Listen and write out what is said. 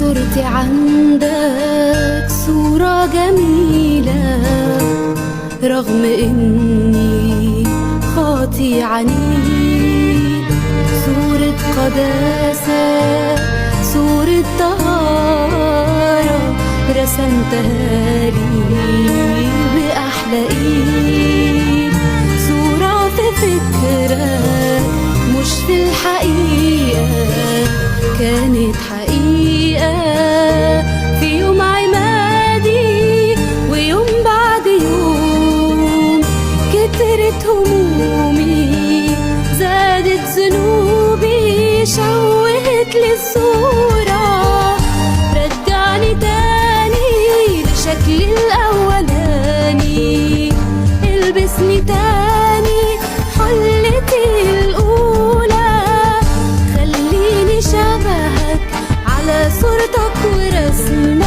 صورتي عندك صورة جميلة، رغم إني خاطي عنيد. صورة قداسة، صورة طهارة، رسمتها لي بأحلى إيد. صورة في فكرك مش في الحقيقة، كانت حقيقة في يوم عمادي. ويوم بعد يوم كترت همومي، زادت ذنوبي، شوهت لي الصورة. رجعني تاني لشكلي الأولاني، البسني تاني حلتي الأولى. خليني شبهك على صورتك ورسمك،